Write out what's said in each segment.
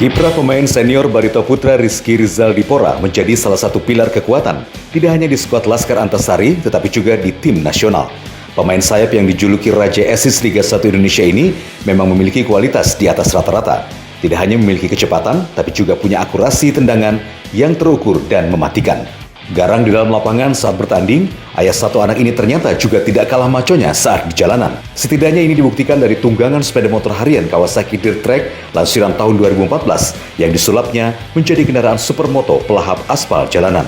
Kiprah pemain senior Barito Putra Rizky Rizal Dipora menjadi salah satu pilar kekuatan, tidak hanya di skuad Laskar Antasari, tetapi juga di tim nasional. Pemain sayap yang dijuluki Raja Esis Liga 1 Indonesia ini memang memiliki kualitas di atas rata-rata. Tidak hanya memiliki kecepatan, tapi juga punya akurasi tendangan yang terukur dan mematikan. Garang di dalam lapangan saat bertanding, ayah satu anak ini ternyata juga tidak kalah maconya saat di jalanan. Setidaknya ini dibuktikan dari tunggangan sepeda motor harian Kawasaki Dirt Track lansiran tahun 2014 yang disulapnya menjadi kendaraan supermoto pelahap aspal jalanan.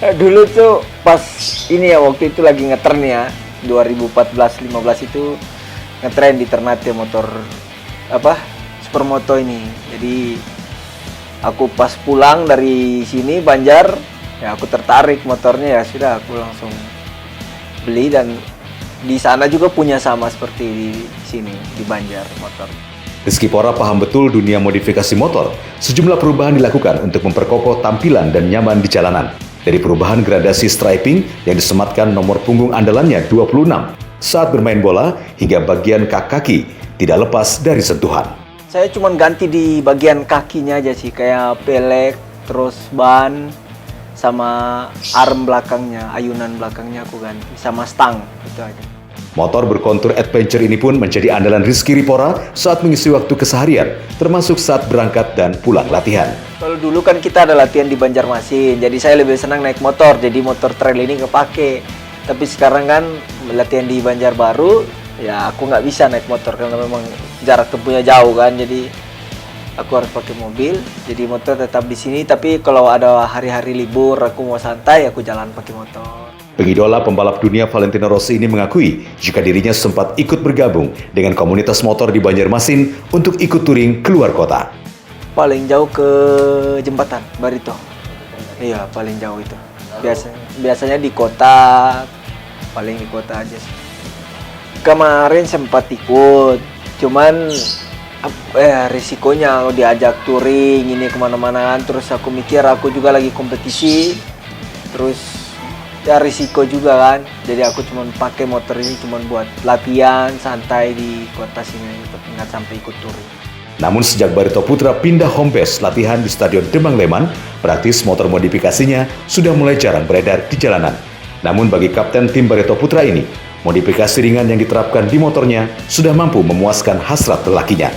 Dulu tuh pas ini ya, waktu itu lagi ngetren ya, 2014-15 itu ngetren di Ternate motor supermoto ini. Jadi aku pas pulang dari sini Banjar, ya aku tertarik motornya, ya sudah aku langsung beli, dan di sana juga punya sama seperti di sini di Banjar motor. Rizky Pora paham betul dunia modifikasi motor. Sejumlah perubahan dilakukan untuk memperkokoh tampilan dan nyaman di jalanan. Dari perubahan gradasi striping yang disematkan nomor punggung andalannya 26 saat bermain bola hingga bagian kaki tidak lepas dari sentuhan. Saya cuma ganti di bagian kakinya aja sih, kayak pelek, terus ban, sama arm belakangnya, ayunan belakangnya aku ganti, sama stang, itu aja. Motor berkontur adventure ini pun menjadi andalan Rizky Dipora saat mengisi waktu keseharian, termasuk saat berangkat dan pulang latihan. Kalau dulu kan kita ada latihan di Banjarmasin, jadi saya lebih senang naik motor, jadi motor trail ini kepake. Tapi sekarang kan latihan di Banjarbaru, ya aku nggak bisa naik motor karena memang jarak tempuhnya jauh kan, jadi aku harus pakai mobil. Jadi motor tetap di sini, tapi kalau ada hari-hari libur aku mau santai, aku jalan pakai motor. Pengidola pembalap dunia Valentino Rossi ini mengakui jika dirinya sempat ikut bergabung dengan komunitas motor di Banjarmasin untuk ikut touring keluar kota. Paling jauh ke Jembatan Barito. Iya, paling jauh itu. Biasanya di kota, paling di kota aja sih. Kemarin sempat ikut, cuman risikonya diajak touring ini kemana-mana kan, terus aku mikir aku juga lagi kompetisi, terus ya risiko juga kan, jadi aku cuma pakai motor ini cuma buat latihan santai di kota sini, nggak sampai ikut touring. Namun sejak Barito Putra pindah home base latihan di Stadion Demang Leman, praktis motor modifikasinya sudah mulai jarang beredar di jalanan. Namun bagi kapten tim Barito Putra ini, modifikasi ringan yang diterapkan di motornya sudah mampu memuaskan hasrat lelakinya.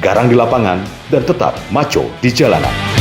Garang di lapangan dan tetap maco di jalanan.